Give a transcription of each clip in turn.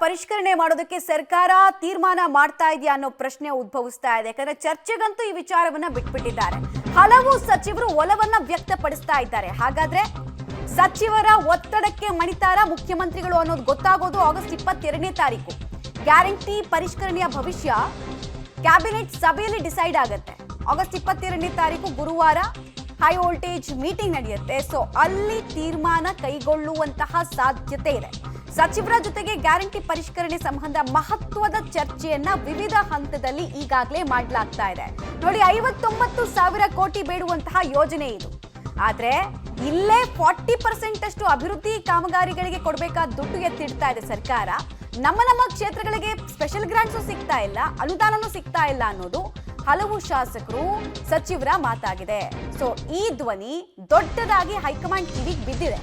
ಪರಿಷ್ಕರಣೆ ಮಾಡೋದಕ್ಕೆ ಸರ್ಕಾರ ತೀರ್ಮಾನ ಮಾಡ್ತಾ ಇದೆಯಾ ಅನ್ನೋ ಪ್ರಶ್ನೆ ಉದ್ಭವಿಸ್ತಾ ಇದೆ. ಯಾಕಂದ್ರೆ ಚರ್ಚೆಗಂತೂ ಈ ವಿಚಾರವನ್ನ ಬಿಟ್ಬಿಟ್ಟಿದ್ದಾರೆ. ಹಲವು ಸಚಿವರು ಒಲವನ್ನ ವ್ಯಕ್ತಪಡಿಸ್ತಾ ಇದ್ದಾರೆ. ಹಾಗಾದ್ರೆ ಸಚಿವರ ಒತ್ತಡಕ್ಕೆ ಮಣಿತಾರ ಮುಖ್ಯಮಂತ್ರಿಗಳು ಅನ್ನೋದು ಗೊತ್ತಾಗೋದು ಆಗಸ್ಟ್ 22ನೇ ತಾರೀಕು. ಗ್ಯಾರಂಟಿ ಪರಿಷ್ಕರಣೆಯ ಭವಿಷ್ಯ ಕ್ಯಾಬಿನೆಟ್ ಸಭೆಯಲ್ಲಿ ಡಿಸೈಡ್ ಆಗುತ್ತೆ. ಆಗಸ್ಟ್ 22ನೇ ತಾರೀಕು ಗುರುವಾರ ಹೈ ವೋಲ್ಟೇಜ್ ಮೀಟಿಂಗ್ ನಡೆಯುತ್ತೆ. ಸೊ ಅಲ್ಲಿ ತೀರ್ಮಾನ ಕೈಗೊಳ್ಳುವಂತಹ ಸಾಧ್ಯತೆ ಇದೆ. ಸಚಿವರ ಜೊತೆಗೆ ಗ್ಯಾರಂಟಿ ಪರಿಷ್ಕರಣೆ ಸಂಬಂಧ ಮಹತ್ವದ ಚರ್ಚೆಯನ್ನ ವಿವಿಧ ಹಂತದಲ್ಲಿ ಈಗಾಗಲೇ ಮಾಡಲಾಗ್ತಾ ಇದೆ. ನೋಡಿ, 59,000 ಕೋಟಿ ಬೇಡುವಂತಹ ಯೋಜನೆ ಇದು. ಆದ್ರೆ ಇಲ್ಲೇ 40% ಅಷ್ಟು ಅಭಿವೃದ್ಧಿ ಕಾಮಗಾರಿಗಳಿಗೆ ಕೊಡಬೇಕಾದ ದುಡ್ಡು ಎತ್ತಿಡ್ತಾ ಇದೆ ಸರ್ಕಾರ. ನಮ್ಮ ಕ್ಷೇತ್ರಗಳಿಗೆ ಸ್ಪೆಷಲ್ ಗ್ರಾಂಟ್ಸು ಸಿಗ್ತಾ ಇಲ್ಲ, ಅನುದಾನನೂ ಸಿಗ್ತಾ ಇಲ್ಲ ಅನ್ನೋದು ಹಲವು ಶಾಸಕರು ಸಚಿವರ ಮಾತಾಗಿದೆ. ಸೊ ಈ ಧ್ವನಿ ದೊಡ್ಡದಾಗಿ ಹೈಕಮಾಂಡ್ ಕಿವಿಗೆ ಬಿದ್ದಿದೆ.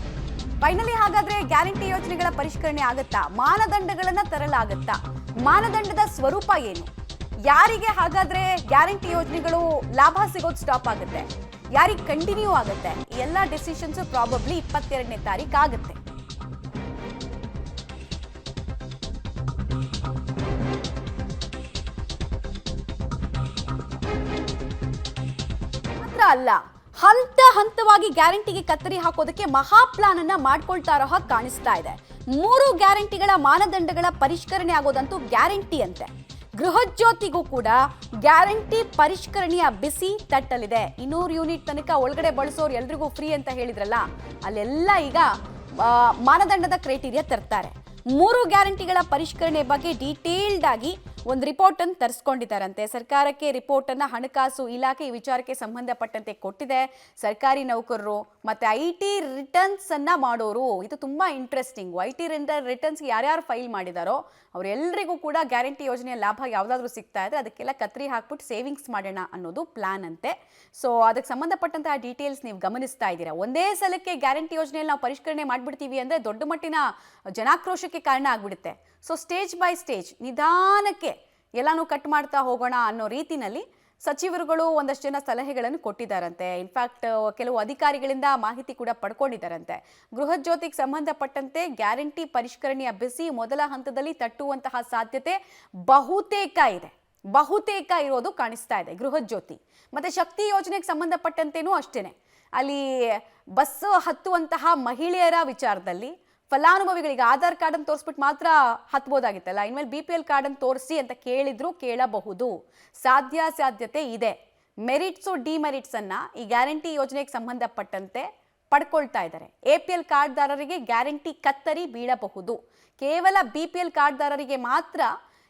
ಫೈನಲಿ ಹಾಗಾದ್ರೆ ಗ್ಯಾರಂಟಿ ಯೋಜನೆಗಳ ಪರಿಷ್ಕರಣೆ ಆಗುತ್ತಾ? ಮಾನದಂಡಗಳನ್ನ ತರಲಾಗುತ್ತಾ? ಮಾನದಂಡದ ಸ್ವರೂಪ ಏನು? ಯಾರಿಗೆ ಹಾಗಾದ್ರೆ ಗ್ಯಾರಂಟಿ ಯೋಜನೆಗಳು ಲಾಭ ಸಿಗೋದು ಸ್ಟಾಪ್ ಆಗುತ್ತೆ, ಯಾರಿಗೆ ಕಂಟಿನ್ಯೂ ಆಗುತ್ತೆ? ಎಲ್ಲ ಡಿಸಿಷನ್ಸ್ ಪ್ರಾಬಬ್ಲಿ 22ನೇ ತಾರೀಕು ಆಗುತ್ತೆ. ಮಾತ್ರ ಅಲ್ಲ, ಹಂತ ಹಂತವಾಗಿ ಗ್ಯಾರಂಟಿಗೆ ಕತ್ತರಿ ಹಾಕೋದಕ್ಕೆ ಮಹಾ ಪ್ಲಾನ್ ಅನ್ನ ಮಾಡ್ಕೊಳ್ತಾ ಇರೋ ಹಾಗೆ ಕಾಣಿಸ್ತಾ ಇದೆ. 3 ಗ್ಯಾರಂಟಿಗಳ ಮಾನದಂಡಗಳ ಪರಿಷ್ಕರಣೆ ಆಗೋದಂತೂ ಗ್ಯಾರಂಟಿ ಅಂತೆ. ಗೃಹಜ್ಯೋತಿಗೂ ಕೂಡ ಗ್ಯಾರಂಟಿ ಪರಿಷ್ಕರಣೆಯ ಬಿಸಿ ತಟ್ಟಲಿದೆ. 200 ಯೂನಿಟ್ ತನಕ ಒಳಗಡೆ ಬಳಸೋರು ಎಲ್ರಿಗೂ ಫ್ರೀ ಅಂತ ಹೇಳಿದ್ರಲ್ಲ, ಅಲ್ಲೆಲ್ಲ ಈಗ ಮಾನದಂಡದ ಕ್ರೈಟೀರಿಯಾ ತರ್ತಾರೆ. 3 ಗ್ಯಾರಂಟಿಗಳ ಪರಿಷ್ಕರಣೆ ಬಗ್ಗೆ ಡೀಟೇಲ್ಡ್ ಆಗಿ ಒಂದು ರಿಪೋರ್ಟ್ ಅನ್ನು ತರಿಸ್ಕೊಂಡಿದ್ದಾರಂತೆ. ಸರ್ಕಾರಕ್ಕೆ ರಿಪೋರ್ಟ್ ಅನ್ನ ಹಣಕಾಸು ಇಲಾಖೆ ಈ ವಿಚಾರಕ್ಕೆ ಸಂಬಂಧಪಟ್ಟಂತೆ ಕೊಟ್ಟಿದೆ. ಸರ್ಕಾರಿ ನೌಕರರು ಮತ್ತೆ IT ರಿಟರ್ನ್ಸ್ ಅನ್ನ ಮಾಡೋರು, ಇದು ತುಂಬಾ ಇಂಟ್ರೆಸ್ಟಿಂಗ್. IT ರಿಟರ್ನ್ಸ್ ಯಾರ್ಯಾರು ಫೈಲ್ ಮಾಡಿದಾರೋ ಅವರೆಲ್ಲರಿಗೂ ಕೂಡ ಗ್ಯಾರಂಟಿ ಯೋಜನೆಯ ಲಾಭ ಯಾವುದಾದ್ರೂ ಸಿಗ್ತಾ ಇದ್ರೆ ಅದಕ್ಕೆಲ್ಲ ಕತ್ರಿ ಹಾಕ್ಬಿಟ್ಟು ಸೇವಿಂಗ್ಸ್ ಮಾಡೋಣ ಅನ್ನೋದು ಪ್ಲಾನ್ ಅಂತೆ. ಸೊ ಅದಕ್ಕೆ ಸಂಬಂಧಪಟ್ಟಂತಹ ಡೀಟೇಲ್ಸ್ ನೀವು ಗಮನಿಸ್ತಾ ಇದ್ದೀರಾ. ಒಂದೇ ಸಲಕ್ಕೆ ಗ್ಯಾರಂಟಿ ಯೋಜನೆಯಲ್ಲಿ ನಾವು ಪರಿಷ್ಕರಣೆ ಮಾಡ್ಬಿಡ್ತೀವಿ ಅಂದ್ರೆ ದೊಡ್ಡ ಮಟ್ಟಿನ ಜನಾಕ್ರೋಶಕ್ಕೆ ಕಾರಣ ಆಗ್ಬಿಡುತ್ತೆ. ಸೊ ಸ್ಟೇಜ್ ಬೈ ಸ್ಟೇಜ್ ನಿಧಾನಕ್ಕೆ ಎಲ್ಲಾನು ಕಟ್ ಮಾಡ್ತಾ ಹೋಗೋಣ ಅನ್ನೋ ರೀತಿನಲ್ಲಿ ಸಚಿವರುಗಳು ಒಂದಷ್ಟು ಜನ ಸಲಹೆಗಳನ್ನು ಕೊಟ್ಟಿದ್ದಾರಂತೆ. ಇನ್ಫ್ಯಾಕ್ಟ್ ಕೆಲವು ಅಧಿಕಾರಿಗಳಿಂದ ಮಾಹಿತಿ ಕೂಡ ಪಡ್ಕೊಂಡಿದ್ದಾರಂತೆ. ಗೃಹಜ್ಯೋತಿಗೆ ಸಂಬಂಧಪಟ್ಟಂತೆ ಗ್ಯಾರಂಟಿ ಪರಿಷ್ಕರಣೆಯ ಬಿಸಿ ಮೊದಲ ಹಂತದಲ್ಲಿ ತಟ್ಟುವಂತಹ ಸಾಧ್ಯತೆ ಬಹುತೇಕ ಇರೋದು ಕಾಣಿಸ್ತಾ ಇದೆ. ಗೃಹಜ್ಯೋತಿ ಮತ್ತೆ ಶಕ್ತಿ ಯೋಜನೆಗೆ ಸಂಬಂಧಪಟ್ಟಂತೆನೂ ಅಷ್ಟೇನೆ. ಅಲ್ಲಿ ಬಸ್ ಹತ್ತುವಂತಹ ಮಹಿಳೆಯರ ವಿಚಾರದಲ್ಲಿ ಫಲಾನುಭವಿಗಳಿಗೆ ಆಧಾರ್ ಕಾರ್ಡ್ ಅನ್ನು ತೋರಿಸ್ಬಿಟ್ಟು ಮಾತ್ರ ಹತ್ಬೋದಾಗಿತ್ತಲ್ಲ, ಇನ್ಮೇಲೆ BPL ಕಾರ್ಡ್ ಅನ್ನು ತೋರಿಸಿ ಅಂತ ಕೇಳಬಹುದು. ಸಾಧ್ಯತೆ ಇದೆ. ಮೆರಿಟ್ಸು ಡಿಮೆರಿಟ್ಸ್ ಅನ್ನ ಈ ಗ್ಯಾರಂಟಿ ಯೋಜನೆಗೆ ಸಂಬಂಧಪಟ್ಟಂತೆ ಪಡ್ಕೊಳ್ತಾ ಇದ್ದಾರೆ. APL ಕಾರ್ಡ್ದಾರರಿಗೆ ಗ್ಯಾರಂಟಿ ಕತ್ತರಿ ಬೀಳಬಹುದು. ಕೇವಲ BPL ಕಾರ್ಡ್ದಾರರಿಗೆ ಮಾತ್ರ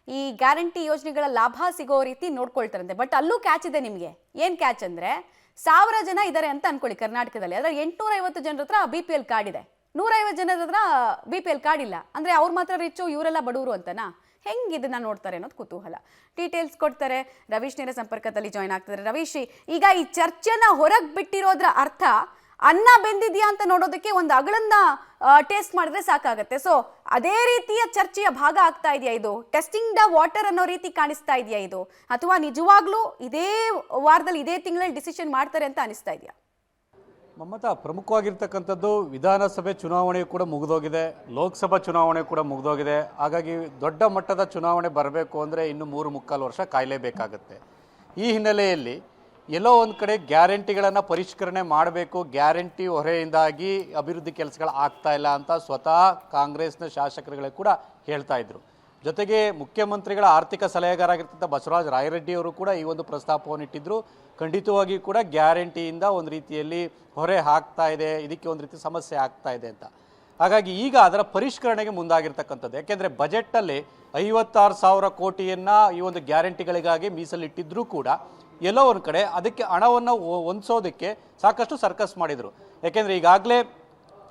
ಈ ಗ್ಯಾರಂಟಿ ಯೋಜನೆಗಳ ಲಾಭ ಸಿಗೋ ರೀತಿ ನೋಡ್ಕೊಳ್ತಾರಂತೆ. ಬಟ್ ಅಲ್ಲೂ ಕ್ಯಾಚ್ ಇದೆ ನಿಮಗೆ. ಏನ್ ಕ್ಯಾಚ್ ಅಂದ್ರೆ 1000 ಜನ ಇದ್ದಾರೆ ಅಂತ ಅನ್ಕೊಳ್ಳಿ ಕರ್ನಾಟಕದಲ್ಲಿ. ಅದ್ರ 850 ಜನರ ಹತ್ರ BPL ಕಾರ್ಡ್ ಇದೆ, 150 ಜನರ ಹತ್ರ BPL ಕಾರ್ಡ್ ಇಲ್ಲ. ಅಂದ್ರೆ ಅವ್ರು ಮಾತ್ರ ರಿಚ್ಚು, ಇವರೆಲ್ಲ ಬಡವರು ಅಂತನಾ? ಹೆಂಗೆ ಇದನ್ನ ನೋಡ್ತಾರೆ ಅನ್ನೋದು ಕುತೂಹಲ. ಡೀಟೇಲ್ಸ್ ಕೊಡ್ತಾರೆ ರವೀಶ್ ನೇರ ಸಂಪರ್ಕದಲ್ಲಿ ಜಾಯ್ನ್ ಆಗ್ತಿದ್ದಾರೆ. ರವೀಶ್, ಈಗ ಈ ಚರ್ಚೆನ ಹೊರಗೆ ಬಿಟ್ಟಿರೋದ್ರ ಅರ್ಥ ಅನ್ನ ಬೆಂದಿದ್ಯಾ ಅಂತ ನೋಡೋದಕ್ಕೆ ಒಂದು ಅಗಳನ್ನ ಟೇಸ್ಟ್ ಮಾಡಿದ್ರೆ ಸಾಕಾಗತ್ತೆ. ಸೊ ಅದೇ ರೀತಿಯ ಚರ್ಚೆಯ ಭಾಗ ಆಗ್ತಾ ಇದೆಯಾ ಇದು? ಟೆಸ್ಟಿಂಗ್ ದ ವಾಟರ್ ಅನ್ನೋ ರೀತಿ ಕಾಣಿಸ್ತಾ ಇದೆಯಾ ಇದು, ಅಥವಾ ನಿಜವಾಗ್ಲೂ ಇದೇ ವಾರದಲ್ಲಿ ಇದೇ ತಿಂಗಳಲ್ಲಿ ಡಿಸಿಷನ್ ಮಾಡ್ತಾರೆ ಅಂತ ಅನಿಸ್ತಾ ಇದೆಯಾ? ಮಮತಾ, ಪ್ರಮುಖವಾಗಿರ್ತಕ್ಕಂಥದ್ದು ವಿಧಾನಸಭೆ ಚುನಾವಣೆ ಕೂಡ ಮುಗಿದೋಗಿದೆ, ಲೋಕಸಭಾ ಚುನಾವಣೆ ಕೂಡ ಮುಗಿದೋಗಿದೆ. ಹಾಗಾಗಿ ದೊಡ್ಡ ಮಟ್ಟದ ಚುನಾವಣೆ ಬರಬೇಕು ಅಂದರೆ ಇನ್ನು 3.25 ವರ್ಷ ಕಾಯಲೇಬೇಕಾಗತ್ತೆ. ಈ ಹಿನ್ನೆಲೆಯಲ್ಲಿ ಎಲ್ಲೋ ಒಂದು ಕಡೆ ಗ್ಯಾರಂಟಿಗಳನ್ನು ಪರಿಷ್ಕರಣೆ ಮಾಡಬೇಕು, ಗ್ಯಾರಂಟಿ ಹೊರೆಯಿಂದಾಗಿ ಅಭಿವೃದ್ಧಿ ಕೆಲಸಗಳು ಆಗ್ತಾ ಇಲ್ಲ ಅಂತ ಸ್ವತಃ ಕಾಂಗ್ರೆಸ್ನ ಶಾಸಕರುಗಳೇ ಕೂಡ ಹೇಳ್ತಾ ಇದ್ರು. ಜೊತೆಗೆ ಮುಖ್ಯಮಂತ್ರಿಗಳ ಆರ್ಥಿಕ ಸಲಹೆಗಾರಾಗಿರ್ತಕ್ಕಂಥ ಬಸವರಾಜ ರಾಯರೆಡ್ಡಿ ಅವರು ಕೂಡ ಈ ಒಂದು ಪ್ರಸ್ತಾಪವನ್ನು ಇಟ್ಟಿದ್ರು. ಖಂಡಿತವಾಗಿ ಕೂಡ ಗ್ಯಾರಂಟಿಯಿಂದ ಒಂದು ರೀತಿಯಲ್ಲಿ ಹೊರೆ ಆಗ್ತಾ ಇದೆ, ಇದಕ್ಕೆ ಒಂದು ರೀತಿ ಸಮಸ್ಯೆ ಆಗ್ತಾ ಇದೆ ಅಂತ. ಹಾಗಾಗಿ ಈಗ ಅದರ ಪರಿಷ್ಕರಣೆಗೆ ಮುಂದಾಗಿರ್ತಕ್ಕಂಥದ್ದು. ಯಾಕೆಂದರೆ ಬಜೆಟಲ್ಲಿ 56,000 ಕೋಟಿಯನ್ನು ಈ ಒಂದು ಗ್ಯಾರಂಟಿಗಳಿಗಾಗಿ ಮೀಸಲಿಟ್ಟಿದ್ರೂ ಕೂಡ ಎಲ್ಲೋ ಒಂದು ಕಡೆ ಅದಕ್ಕೆ ಹಣವನ್ನು ಹೊಂದಿಸೋದಕ್ಕೆ ಸಾಕಷ್ಟು ಸರ್ಕಸ್ ಮಾಡಿದರು. ಯಾಕೆಂದರೆ ಈಗಾಗಲೇ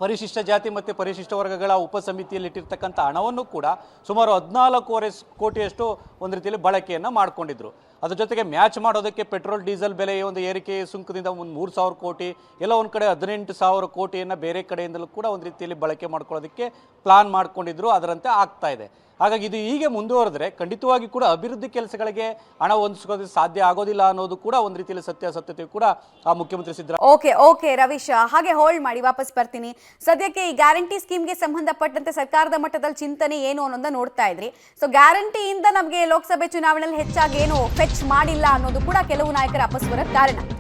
ಪರಿಶಿಷ್ಟ ಜಾತಿ ಮತ್ತು ಪರಿಶಿಷ್ಟ ವರ್ಗಗಳ ಉಪಸಮಿತಿಯಲ್ಲಿ ಇಟ್ಟಿರ್ತಕ್ಕಂಥ ಹಣವನ್ನು ಕೂಡ ಸುಮಾರು 14.25 ಕೋಟಿಯಷ್ಟು ಒಂದು ರೀತಿಯಲ್ಲಿ ಬಳಕೆಯನ್ನು ಮಾಡಿಕೊಂಡಿದ್ರು. ಅದ್ರ ಜೊತೆಗೆ ಮ್ಯಾಚ್ ಮಾಡೋದಕ್ಕೆ ಪೆಟ್ರೋಲ್ ಡೀಸೆಲ್ ಬೆಲೆ ಒಂದು ಏರಿಕೆ ಸುಂಕದಿಂದ ಒಂದು 3,000 ಕೋಟಿ, ಎಲ್ಲ ಒಂದು ಕಡೆ 18,000 ಕೋಟಿಯನ್ನು ಬೇರೆ ಕಡೆಯಿಂದಲೂ ಕೂಡ ಒಂದು ರೀತಿಯಲ್ಲಿ ಬಳಕೆ ಮಾಡ್ಕೊಳ್ಳೋದಕ್ಕೆ ಪ್ಲಾನ್ ಮಾಡ್ಕೊಂಡಿದ್ರು, ಅದರಂತೆ ಆಗ್ತಾ ಇದೆ. ಹಾಗಾಗಿ ಇದು ಹೀಗೆ ಮುಂದುವರೆದ್ರೆ ಖಂಡಿತವಾಗಿ ಕೂಡ ಅಭಿವೃದ್ಧಿ ಕೆಲಸಗಳಿಗೆ ಹಣ ಹೊಂದಿಸ್ಕೋದಕ್ಕೆ ಸಾಧ್ಯ ಆಗೋದಿಲ್ಲ ಅನ್ನೋದು ಕೂಡ ಒಂದು ರೀತಿಯಲ್ಲಿ ಸತ್ಯಾಸತ್ಯತೆ ಕೂಡ ಆ ಮುಖ್ಯಮಂತ್ರಿ ಸಿದ್ದರಾಮಯ್ಯ. ಓಕೆ ರವೀಶ್, ಹಾಗೆ ಹೋಲ್ಡ್ ಮಾಡಿ, ವಾಪಸ್ ಬರ್ತೀನಿ. ಸದ್ಯಕ್ಕೆ ಈ ಗ್ಯಾರಂಟಿ ಸ್ಕೀಮ್ಗೆ ಸಂಬಂಧಪಟ್ಟಂತೆ ಸರ್ಕಾರದ ಮಟ್ಟದಲ್ಲಿ ಚಿಂತನೆ ಏನು ಅನ್ನೋದನ್ನ ನೋಡ್ತಾ ಇದ್ರಿ. ಸೊ ಗ್ಯಾರಂಟಿಯಿಂದ ನಮಗೆ ಲೋಕಸಭೆ ಚುನಾವಣೆಯಲ್ಲಿ ಹೆಚ್ಚಾಗಿ ಏನು ಫೆಚ್ ಮಾಡಿಲ್ಲ ಅನ್ನೋದು ಕೂಡ ಕೆಲವು ನಾಯಕರ ಅಪಸ್ವರ ಕಾರಣ.